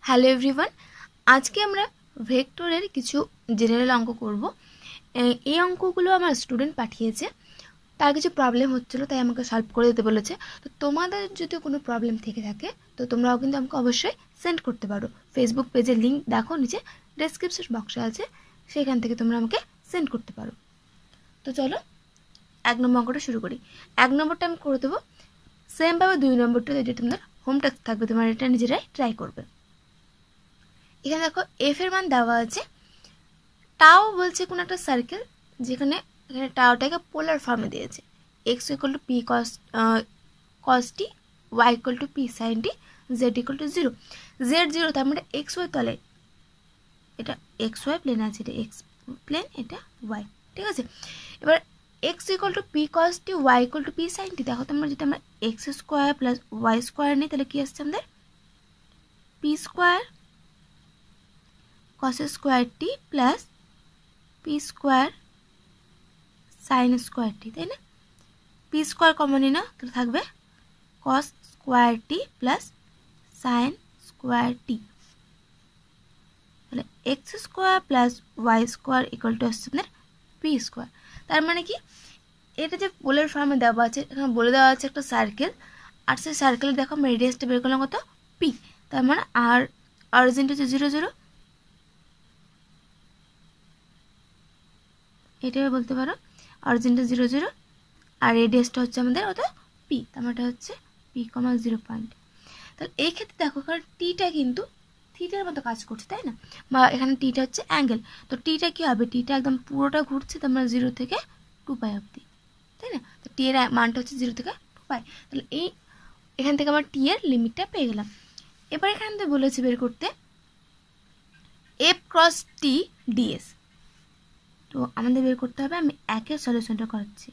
Hello everyone, আজকে আমরা ভেক্টরের কিছু জেনারেল অঙ্ক করব। এই অঙ্কগুলো আমার স্টুডেন্ট পাঠিয়েছে, তার কিছু প্রবলেম হচ্ছিল, তাই আমাকে সলভ করে দিতে বলেছে। তো তোমাদের যদি কোনো প্রবলেম থেকে থাকে তো তোমরাও কিন্তু আমাকে অবশ্যই সেন্ড করতে পারো। ফেসবুক পেজের লিঙ্ক দেখো, নিচে ডেসক্রিপশন বক্সে আছে, সেখান থেকে তোমরা আমাকে সেন্ড করতে পারো। তো চলো 1 নম্বর অঙ্কটা শুরু করি। 1 নম্বরটা আমি করে দেবো সেমভাবে। 2 নম্বরটা যেটা তোমাদের হোম টাস্ক থাকবে, তোমরা এটা নিজেরাই ট্রাই করবে। এখানে দেখো এফ এর মান দেওয়া আছে, টাও বলছে কোনো একটা সার্কেল, যেখানে এখানে টাওটাকে পোলার ফর্মে দিয়েছে। X equal to P cos T, Y equal to P sine t, z equal to 0। Z 0, তার মানে এক্স ওয়াই তলে, এটা এক্স ওয়াই প্লেন আছে, এটা এক্স প্লেন, এটা ওয়াই, ঠিক আছে। এবার X equal to P cos T, Y equal to P sine T. দেখো তোমরা যদি আমরা X square plus Y square নিই, তাহলে কি আসছে আমাদের P square cos square T plus P square sine square T, তাই না? পি স্কোয়ার কমনই না, তাহলে থাকবে cos square T plus sine square T. তাহলে X square plus Y square equal to আসছে আপনার পি স্কোয়ার। তার মানে কি, এটা যে পোলার ফর্মে দেওয়া আছে, এখানে বলে দেওয়া আছে একটা সার্কেল, আর সেই সার্কেলে দেখো আমরা রেডিয়াসটা বের করলাম কত, পি। তার মানে আর অরিজিনটা হচ্ছে 0 0, এটাই বলতে পারো অরিজিনটা 0 0, আর রেডিয়াসটা হচ্ছে আমাদের কত, পি। তার মানে হচ্ছে পি কমা 0 পয়েন্ট। তাহলে এই ক্ষেত্রে দেখো, কারণ টিটা কিন্তু থিটার মতো কাজ করছে, তাই না? বা এখানে টিটা হচ্ছে অ্যাঙ্গেল, তো টিটা কি হবে, টিটা একদম পুরোটা ঘুরছে তোমরা 0 থেকে 2 পাই অবধি, তাই না? তো টি এর মানটা হচ্ছে 0 থেকে 2 পাই। তাহলে এই এখান থেকে আমরা টি এর লিমিটটা পেয়ে গেলাম। এবার এখান থেকে বলেছে বের করতে এফ ক্রস টি ডিএস। তো আমাদের বের করতে হবে, আমি একের সলিউশনটা করাচ্ছি।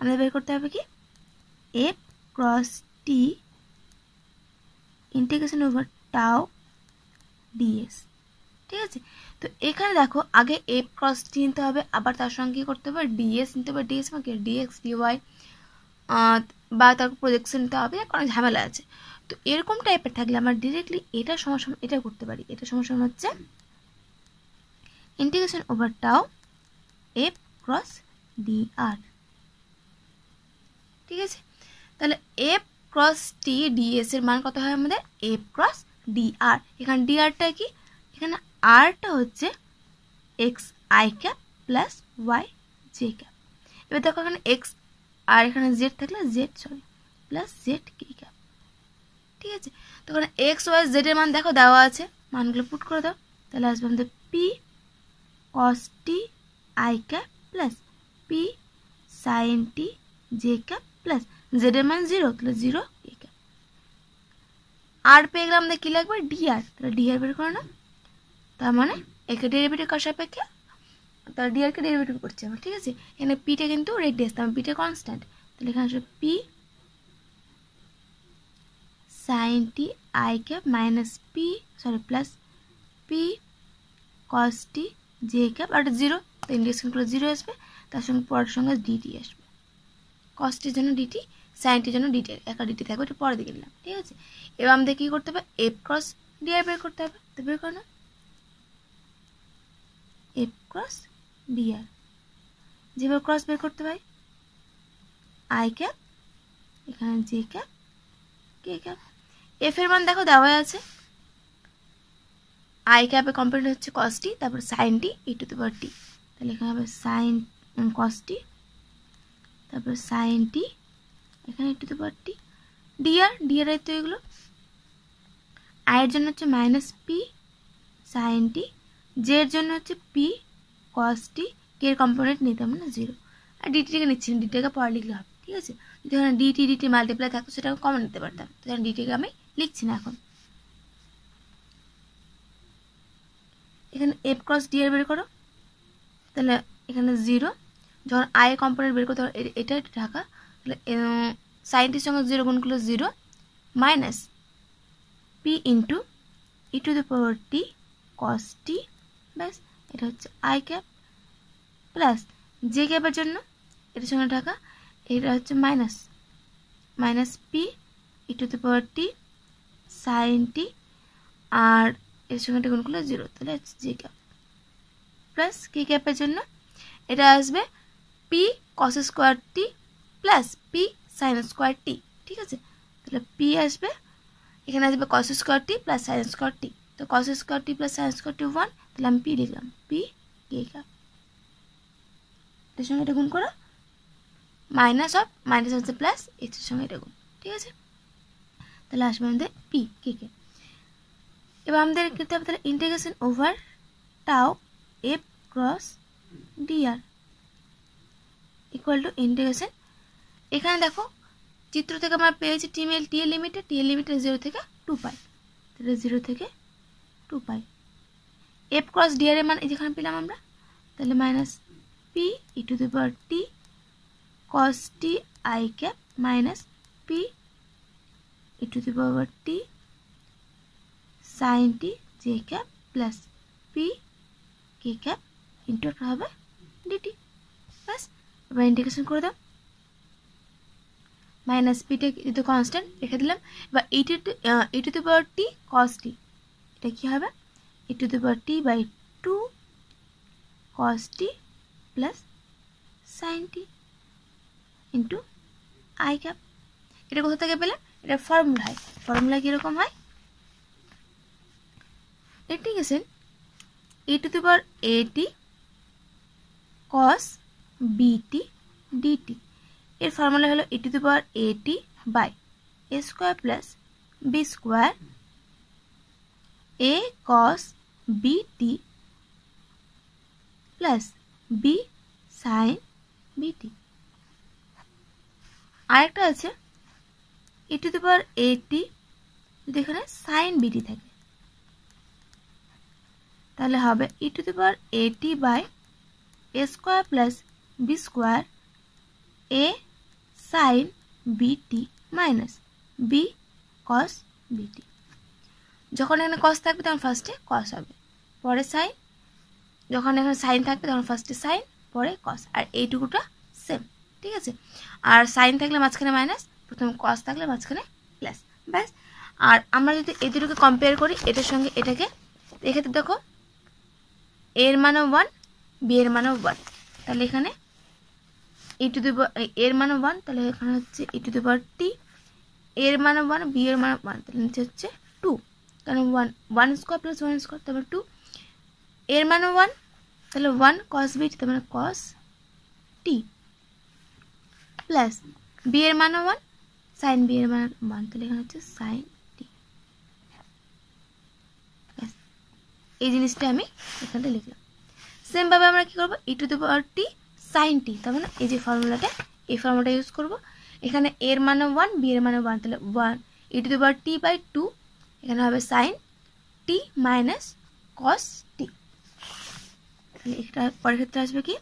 আমাদের বের করতে হবে কি, এফ ক্রস টি ইন্টিগ্রেশন ওভার টাও ডিএস, ঠিক আছে। তো এখানে দেখো আগে এফ ক্রস টি নিতে হবে, আবার তার সঙ্গে কী করতে হবে, ডিএস নিতে হবে। ডিএস মানে ডিএক্স ডিওয়াই, বা তার প্রজেকশন নিতে হবে, কারণ ঝামেলা আছে। তো এরকম টাইপের থাকলে আমরা ডিরেক্টলি এটা সমস্যা এটা করতে পারি। এটা সমস্যা হচ্ছে ইন্টিগ্রেশন ওভার টাও এফ ক্রস ডি আর, ঠিক আছে। তাহলে এফ ক্রস টি ডিএস এর মান কত হয় আমাদের, এফ ক্রস ডি আর। এখানে ডি আরটা কি, এখানে আরটা হচ্ছে x i cap plus y j cap. এবার দেখো এখানে এক্স আর এখানে জেড থাকলে প্লাস জেড কে ক্যাপ, ঠিক আছে। তো এখানে এক্স ওয়াই জেড এর মান দেখো দেওয়া আছে, মানগুলো পুট করে দাও, তাহলে আসবে আমাদের P cos t I cap plus P sine t J cap plus Z এর মান 0, তাহলে 0 কে ক্যাপ। আর পেয়ে গেলাম আমাদের কি লাগবে, ডি আর। তাহলে ডি আর বের করে না, তার মানে একে ডেরিভেটিভ কার সাপেক্ষে, তাহলে ডি আরকে ডেরিভেটিভ করছে আমার, ঠিক আছে। এখানে পিটা কিন্তু রেডিয়াস, তার পিটা কনস্ট্যান্ট, তাহলে এখানে আসবে P sine T I cap minus plus P cos T J cap, আর 0, তো ইন্টিগ্রেশন করে 0 আসবে, তার সঙ্গে পরের সঙ্গে ডিটি আসবে। কসটির জন্য ডিটি, সাইনটির জন্য ডিটি, একা ডিটি থাকবে, এটা পরে দিকে নিলাম, ঠিক আছে। এবার আমাদের কী করতে হবে, এফ ক্রস ডি আর বের করতে হবে। তো বের করো না, এফ ক্রস ডি আর, যেভাবে ক্রস বের করতে পারি, আই ক্যাপ এখানে J cap K cap. F এর মান দেখো দেওয়া আছে, আই ক্যাপে কম্পোনেন্ট হচ্ছে কস টি, তারপর sign T E to the power টি, তাহলে এখানে হবে সাইন কস টি, তারপর সাইন টি এখানে ই to the power T. D আর তো এগুলো, আয়ের জন্য হচ্ছে minus P sine t, J এর জন্য হচ্ছে পি কস টি, কে এর কম্পোনেন্ট নিতাম না 0, আর ডিটিকে নিচ্ছি না, ডিটিকে পরে লিখলে হবে, ঠিক আছে। যদি এখানে ডিটি মাল্টিপ্লাই থাকতো সেটা কমন নিতে পারতাম, তো এখানে ডিটিকে আমি লিখছি না এখন। এখানে এফ ক্রস ডি আর বের করো, তাহলে এখানে 0, যখন আই এর কম্পোনেন্ট বের করতে হবে এটা ঢাকা, তাহলে সাইনটির সঙ্গে 0 গুণ করলে 0 minus P into E to the power T cos T, ব্যাস এটা হচ্ছে আই ক্যাপ প্লাস জে ক্যাপের জন্য এটার সঙ্গে ঢাকা, এটা হচ্ছে minus P E to the power T sine T, আর এর সঙ্গে এটা গুণ করলে 0, তাহলে জে ক্যাপ প্লাস কে ক্যাপের জন্য এটা আসবে P cos square T plus P sine square T. ঠিক আছে, তাহলে পি আসবে, এখানে আসবে কস square T plus sine square টি, তো কস square T plus sine square টি 1, তাহলে আমি পি লিখলাম, পি কে ক্যাপ। এটার সঙ্গে এটা গুণ করো, মাইনাস অফ মাইনাস হচ্ছে প্লাস, এর সঙ্গে এটা গুণ। ঠিক আছে, তাহলে আসবে আমাদের পি কে ক্যাপ। এবার আমাদের করতে হবে তাহলে integration over tau f cross d r equal to integration, এখানে দেখো চিত্র থেকে আমরা পেয়েছি টি এর লিমিটে 0 থেকে 2 পাই, তাহলে 0 থেকে 2 পাই। এফ ক্রস ডিআর এর মান যেখানে পেলাম আমরা, তাহলে minus P E to the power T cos t I cap minus P E to the power T sine t J cap plus p k cap into একটা হবে ডিটি। ব্যাস, এবার ইন্টিগ্রেশন করে দাও, মাইনাস পিটা যেহেতু কনস্ট্যান্ট রেখে দিলাম। এবার ই to the power T cos টি, এটা কী হবে E to the power T by 2 cos T plus sine T into I cap. এটা কোথা থেকে পেলাম, এটা ফর্মুলা হয়, ফর্মুলা কীরকম হয়, integration E to the power A টি কস বিটি ডিটি, এর ফর্মুলা হলো E to the power A T by A square plus B square A cos B T plus B sign বিটি। আরেকটা আছে ই টু দি পাওয়ার এ টি, যদি এখানে সাইন বিটি থাকে তাহলে হবে E to the power A T by A square plus B square A sine B T minus B cos B T. যখন এখানে কস থাকবে তখন ফার্স্টে কস হবে, পরে সাইন, যখন এখানে সাইন থাকবে তখন ফার্স্টে সাইন পরে কস, আর এইটুকুটা সেম। ঠিক আছে, আর সাইন থাকলে মাঝখানে মাইনাস, প্রথম কস থাকলে মাঝখানে প্লাস। ব্যাস, আর আমরা যদি এই দুটোকে কম্পেয়ার করি এটার সঙ্গে এটাকে, এক্ষেত্রে দেখো এর মানও 1 বি এর মানও 1, তাহলে এখানে ই টু দি এর মানও 1, তাহলে এখানে হচ্ছে ই টু দি পাওয়ার টি, এর মানও 1 বি এর মানও 1, তাহলে নিচে হচ্ছে 2, কারণ 1 স্কোয়ার প্লাস 1 স্কোয়ার, তারপর 2 এর মানও 1, তাহলে 1 কস বিটি, তার মানে কস টি প্লাস বি এর মানও 1 সাইন বি এর মান 1, তাহলে এখানে হচ্ছে সাইন টি। এই জিনিসটা আমি এখানে লিখলাম। সেমভাবে আমরা কী করবো, ই to the power T sine টি, তার মানে এই যে ফর্মুলাটা, এই ফর্মুলাটা ইউজ করবো। এখানে এর মানও 1 বি এর মানও 1, তাহলে 1 ই to the power T by 2, এখানে হবে সাইন টি মাইনাস কস টি, তাহলে এটা পরের ক্ষেত্রে আসবে কি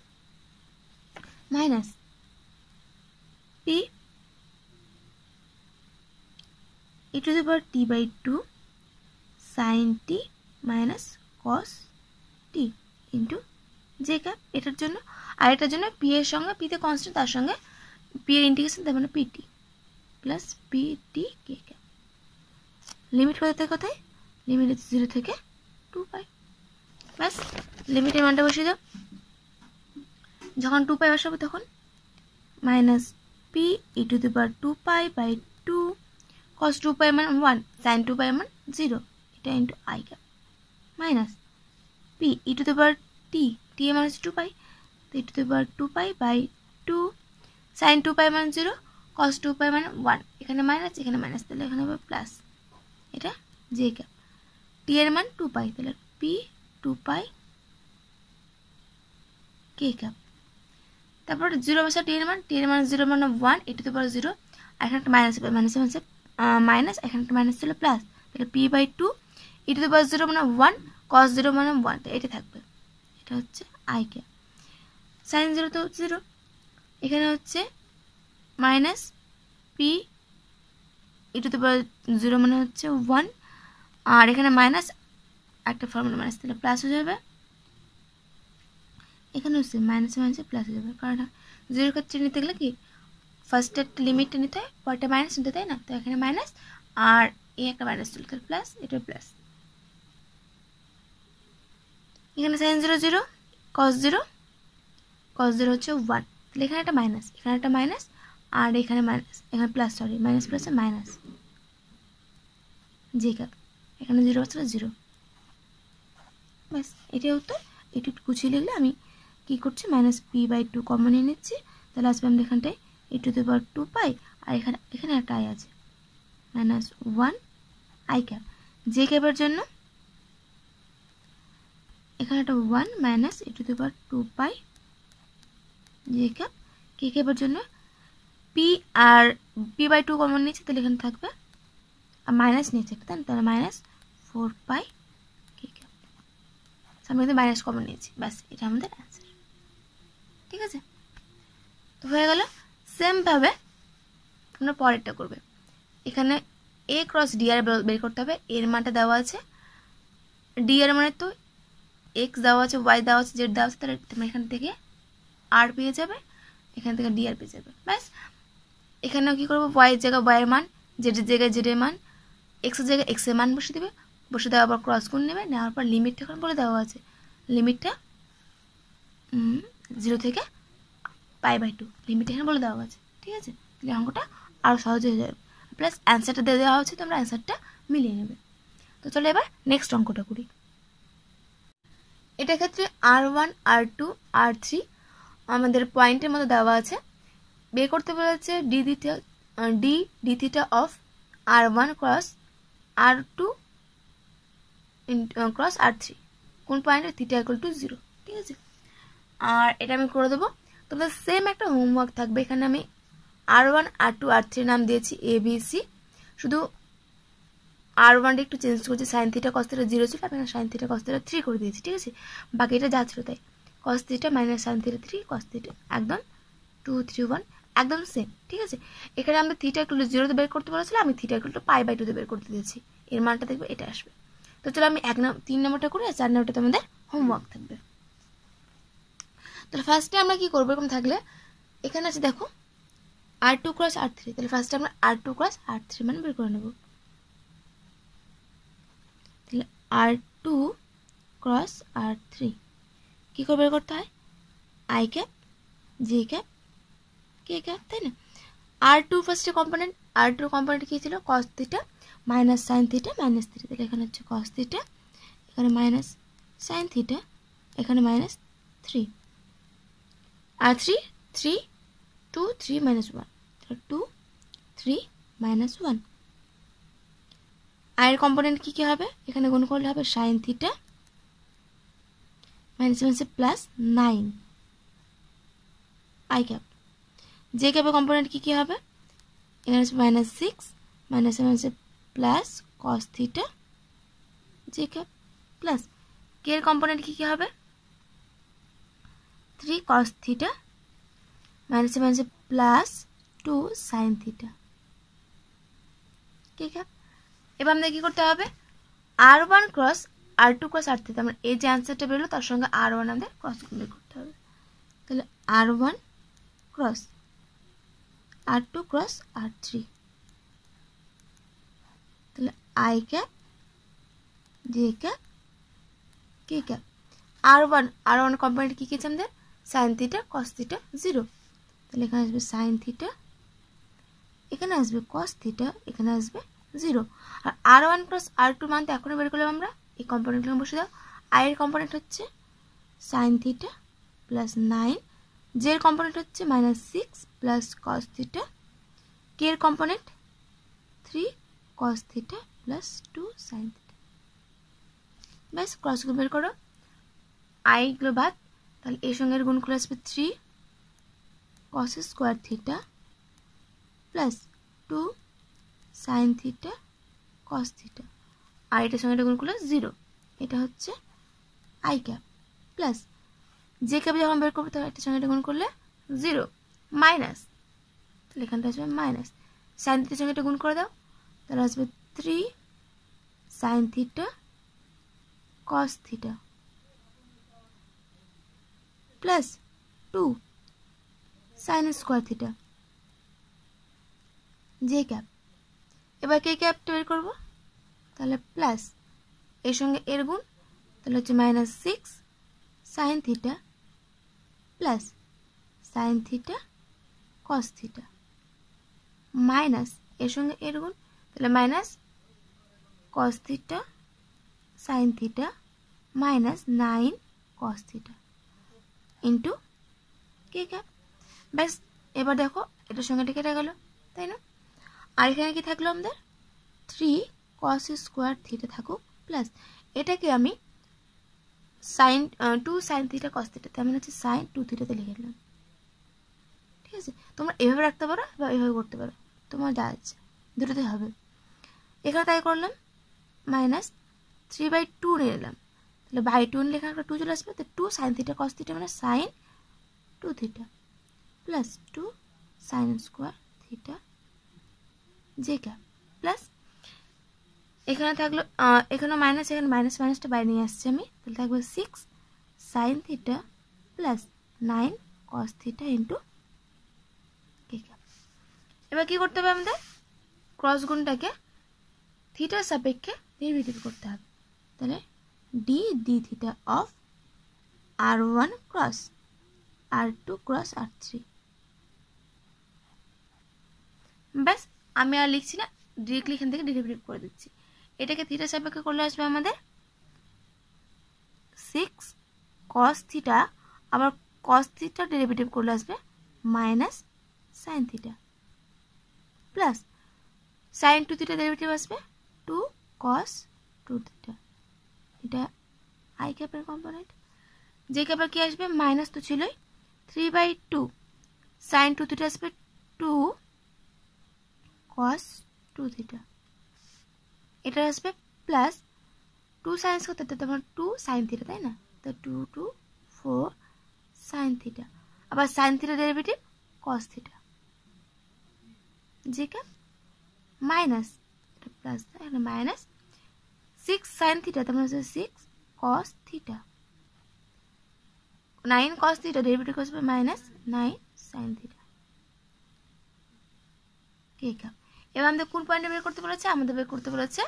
minus P E to the power T by 2 sine t minus cos t into j cap, এটার জন্য। আর এটার জন্য পি এর সঙ্গে, পিতে কনস্ট্যান্ট, তার সঙ্গে পি এর ইন্টিগ্রেশন, তার মানে পিটি প্লাস পিটি কে ক্যাপ। লিমিট কোথায় থেকে কোথায়, লিমিট হচ্ছে 0 থেকে 2 পাই। ব্যাস, লিমিটের মানটা বসিয়ে দাও, যখন 2 পাই বসাবো তখন minus P E to the power 2 pi by 2 cos 2 pi মান 1 সাইন 2 পাই মান 0, এটা into I cap minus P E to the power T, T এর মান হচ্ছে 2 পাই, তো E to the power 2 pi by 2 sine 2 pi মান 0 কস 2 pi মান 1, এখানে মাইনাস এখানে মাইনাস, তাহলে এখানে হবে প্লাস, এটা জে ক্যাপ। টি এর মান 2 পাই, তাহলে পি 2 পাই কে ক্যাপ। তারপর 0 বসা টি এর মান 0 মানে 1 ই টু দি পাওয়ার 0, আর এখানে একটা মাইনাস হবে, মাইনাস হচ্ছে মাইনাস, এখানে একটা মাইনাস ছিল প্লাস, তাহলে P by 2 E to the power 0 মানে 1 কস 0 মানে 1, তো এটা থাকবে, এটা হচ্ছে আই ক্যাপ। সাইন 0 তো 0, এখানে হচ্ছে minus P E to the power 0 মানে হচ্ছে 1, আর এখানে মাইনাস একটা ফর্মুলা মাইনাস, তাহলে প্লাস হয়ে যাবে, এখানে হচ্ছে মাইনাসে মাইনাসে প্লাস হয়ে যাবে, কারণ 0 ক্ষেত্রে নিতে গেলে কি ফার্স্টে একটা লিমিটটা নিতে হয়, পরটা মাইনাস নিতে, তাই না, তো এখানে মাইনাস, আর এই একটা মাইনাস ছিল, তাহলে প্লাস, এটা প্লাস। এখানে সাইন 0 0, কস 0, কস 0 হচ্ছে 1, তাহলে এখানে একটা মাইনাস, এখানে একটা মাইনাস, আর এখানে মাইনাস, এখানে প্লাস, সরি মাইনাস প্লাসে মাইনাস, জে ক্যাপ, এখানে 0 আছে 0, ব্যাস এটাই উত্তর। একটু গুছিয়ে লিখলে আমি কী করছি, মাইনাস p/2 কমন নিয়ে নিচ্ছি, তাহলে আসবে আমাদের এখানটায় e⁻² পাই, আর এখানে একটা আই আছে, -1 আই ক্যাপ। জে ক্যাপের জন্য এখানে একটা 1 মাইনাস e⁻² পাই জে ক্যাপ। কে ক্যাপের জন্য পি আর p/2 কমন নিচ্ছে, তাহলে এখানে থাকবে, আর মাইনাস নিয়েছে একটা, তাহলে -4 পাই কে ক্যাপ। আমরা কিন্তু মাইনাস কমন নিয়েছি, ব্যাস এটা আমাদের অ্যান্সার। ঠিক আছে, তো হয়ে গেল। সেমভাবে তোমরা পরেরটা করবে। এখানে a ক্রস ডি আর বের করতে হবে, এর মানটা দেওয়া আছে, ডি এর মানে তো এক্স দেওয়া আছে, ওয়াই দেওয়া আছে, জেড দেওয়া আছে, তাহলে তোমরা এখান থেকে আর পেয়ে যাবে, এখান থেকে ডি আর পেয়ে যাবে, ব্যাস। এখানেও কী করবো, ওয়াইয়ের জায়গায় ওয়াইয়ের মান, জেডের জায়গায় জেডের মান, এক্সের জায়গায় এক্সের মান বসে দেবে, বসে দেওয়ার পর ক্রস গুণ নেবে, নেওয়ার পর লিমিটটা এখন বলে দেওয়া আছে, লিমিটটা 0 থেকে π/2, লিমিট এখানে বলে দেওয়া আছে। ঠিক আছে, তাহলে অঙ্কটা আরও সহজ হয়ে যাবে, প্লাস অ্যান্সারটা দিয়ে দেওয়া হচ্ছে, তোমরা অ্যান্সারটা মিলিয়ে নেবে। তো চলো এবার নেক্সট অঙ্কটা করি। এটার ক্ষেত্রে R1 R2 R3 আমাদের পয়েন্টের মতো দেওয়া আছে, বের করতে বলেছে D theta of R1 cross R2 cross R3 কোন পয়েন্টে থিটা ইকুয়াল টু 0। ঠিক আছে, আর এটা আমি করে দেবো। তোমাদের সেম একটা হোমওয়ার্ক থাকবে, এখানে আমি R1 R2 R3 নাম দিয়েছি ABC, শুধু R1টা একটু চেঞ্জ করছি, সাইন থিটা কস থিটা 0 ছিল, আমি সাইন থিটা কস থিটা 3 করে দিয়েছি। ঠিক আছে, বাকিটা যা ছিল তাই, কস theta minus sine theta 3 cos theta, একদম 2 3 1 একদম সেম। ঠিক আছে, এখানে আমরা থিটা ইকুয়াল টু 0 তে বের করতে বলেছিলাম, আমি থিটা ইকুয়াল টু π/2 তে বের করতে দিয়েছি, এর মানটা দেখবে এটা আসবে। তো চলো আমি 3 নম্বরটা করি, আর 4 নম্বরটা তোমাদের হোমওয়ার্ক থাকবে। তাহলে ফার্স্টে আমরা কি করবো, এরকম থাকলে এখানে আছে দেখো R2 ক্রস R3, তাহলে ফার্স্টে আমরা R2 ক্রস R3 মান বের করে নেব। তাহলে R2 ক্রস R3 কী করে বের করতে হয়, I cap J cap K cap, তাই না। R2 ফার্স্টে কম্পোনেন্ট, R2 কম্পোনেন্ট কী ছিল, কস theta minus sine theta minus 3, তাহলে এখানে হচ্ছে কস থিটা, এখানে মাইনাস সাইন থিটা, এখানে -3, আর 3 2 3 -1, তাহলে 2 3 -1। আয়ের কম্পোনেন্ট কী কী হবে, এখানে গুণ করলে হবে sine theta minus plus 9 I cap. J ক্যাপের কম্পোনেন্ট কী কী হবে, এখানে -6 minus plus cos theta J cap, plus K এর কম্পোনেন্ট কী কী হবে, 3 cos theta minus plus 2 sine theta K cap. এবার আমাদের কী করতে হবে, R1 cross R2 cross R3, আমরা এই যে অ্যান্সারটা বেরোলো তার সঙ্গে R1 আমাদের ক্রস বের করতে হবে, তাহলে R1 cross R2 cross R3, তাহলে I cap J cap K cap. R1 component কী কী আছে আমাদের, সাইন থিটা কস থিটা 0, তাহলে এখানে আসবে সাইন থিটা, এখানে আসবে কস থিটা, এখানে আসবে 0। আর R1 প্লাস R2 মান তো এখনই বের করলাম আমরা, এই কম্পোনেন্টগুলো বসে দাও। আই এর কম্পোনেন্ট হচ্ছে সাইন থিটা প্লাস 9, জে এর কম্পোনেন্ট হচ্ছে -6 প্লাস কস থিটা, কে এর component 3 cos theta plus 2 sine theta, ব্যাস ক্রসগুলো বের করো, আইগুলো বাদ, তাহলে এর সঙ্গে গুণ করে আসবে 3 cos square theta plus 2 sine theta cos theta, আর এটার সঙ্গে এটা গুণ করলে 0, এটা হচ্ছে I cap, plus J cap যখন বের করবো তখন এটার সঙ্গে এটা গুণ করলে 0 মাইনাস, তাহলে এখানটা আসবে মাইনাস, সাইন থিটার সঙ্গে এটা গুণ করে দাও, তাহলে আসবে 3 sign theta cos theta plus 2 sine square theta J cap. এবার কে ক্যাপটা বের করবো, তাহলে প্লাস এর সঙ্গে এর গুণ, তাহলে হচ্ছে -6 sine theta plus sine theta cos theta minus এর সঙ্গে এর গুণ, তাহলে minus cos theta sine theta minus 9 cos theta into K cap. ব্যাস, এবার দেখো এটার সঙ্গে এটা কেটে গেল, তাই না? আর এখানে কি থাকলো আমাদের 3 cos স্কোয়ার থিটা থাকুক প্লাস এটাকে আমি sine 2 sine theta cos theta, তার মানে হচ্ছে সাইন 2 থিটাতে লিখে দিলাম। ঠিক আছে, তোমরা এভাবে রাখতে পারো বা এভাবে করতে পারো, তোমার যা আছে, দুটোতে হবে। এখানে তাই করলাম, -3/2 নিয়ে নিলাম, তাহলে বাই 2 নিলে এখানে একটা 2 চলে আসবে, তো 2 সাইন থিটা কস থিটা মানে sine 2 theta plus 2 sine square theta J cap plus এখানে থাকলো এখানে মাইনাস, এখানে মাইনাস মাইনাসটা বাইরে নিয়ে আসছি আমি, তাহলে থাকবে 6 sine theta plus 9 cos theta into K cap. এবার কি করতে হবে আমাদের, ক্রস গুণটাকে থিটার সাপেক্ষে ডেরিভেটিভ করতে হবে, তাহলে D theta of r1 cross r2 cross r3। ব্যাস, আমি আর লিখছি না, ডিরেক্টলি এখান থেকে ডেরিভেটিভ করে দিচ্ছি। এটাকে থিটার সাপেক্ষে করলে আসবে আমাদের 6 cos থিটা, আবার cos থিটা ডেরিভেটিভ করলে আসবে minus sine theta plus sign 2 theta derivative আসবে 2 cos 2 থিটা। এটা আই ক্যাপের কম্পোনেন্ট। জে ক্যাপের কি আসবে, মাইনাস তো ছিলই, 3/2 সাইন 2 থিটা আসবে 2 cos 2 থিটা। এটা আসবে প্লাস 2 সাইন স্কোয়ার থিটা, তোমার 2 সাইন থিটা, তাই না? তো 2 2 4 সাইন থিটা, আবার sine theta derivative cos theta J cap minus, এটা প্লাস, এখানে মাইনাস 6 সাইন থিটা, তার হচ্ছে 6 cos theta 9 cos theta derivative আসবে minus 9 sine theta K cap. এবার আমাদের কোন পয়েন্টে বের করতে বলেছে, আমাদের বের করতে বলেছে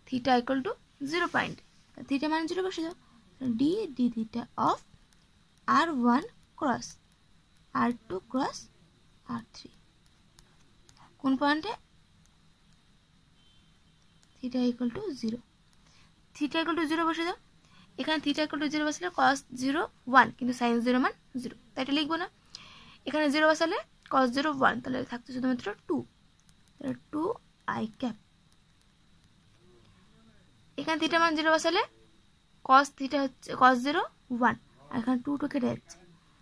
theta equal to 0 point, theta মানে 0 বসে যাও, D theta of r1 cross r2 cross r3 কোন পয়েন্টে, theta equal to 0, theta equal to 0 বসে যাও। এখানে থিটা ইকুয়াল টু 0 বসালে cos 0 1, কিন্তু sin 0 মান 0, তাই এটা লিখবো না। এখানে 0 বসালে cos 0 1, তাহলে থাকছে শুধুমাত্র 2, তাহলে 2 i ক্যাপ। এখানে থিটা মান 0 বসালে cos থিটা হচ্ছে cos 0 1, আর এখানে 2 কেটে যাচ্ছে,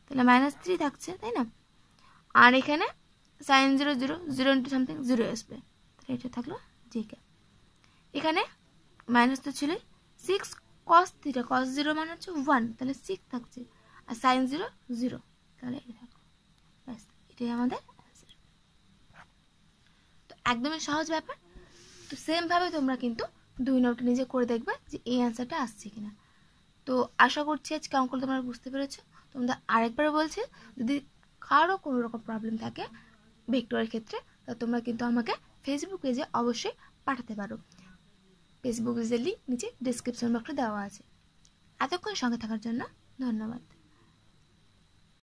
তাহলে -3 থাকছে, তাই না? আর এখানে sin 0 0 0 ইন্টু সামথিং 0 আসবে, তাহলে এটা থাকলো জি ক্যাপ। এখানে মাইনাস তো ছিল 6 cos থিটা, cos 0 মানে হচ্ছে 1, তাহলে 6 থাকছে, আর sin 0 0, তাহলে এটা থাকলো। ব্যাস, এটাই আমাদের অ্যান্সার। তো একদমই সহজ ব্যাপার। তো সেমভাবে তোমরা কিন্তু 2 নম্বরটা নিজে করে দেখবে যে এই অ্যান্সারটা আসছে কিনা। তো আশা করছি আজকে অঙ্কটা তোমরা বুঝতে পেরেছো। তোমরা আরেকবার বলছি, যদি কারো কোনো রকম প্রবলেম থাকে ভেক্টরের ক্ষেত্রে, তা তোমরা কিন্তু আমাকে ফেসবুক পেজে অবশ্যই পাঠাতে পারো। ফেসবুক পেজের লিঙ্ক নিচে ডিসক্রিপশন বক্সে দেওয়া আছে। এতক্ষণ সঙ্গে থাকার জন্য ধন্যবাদ।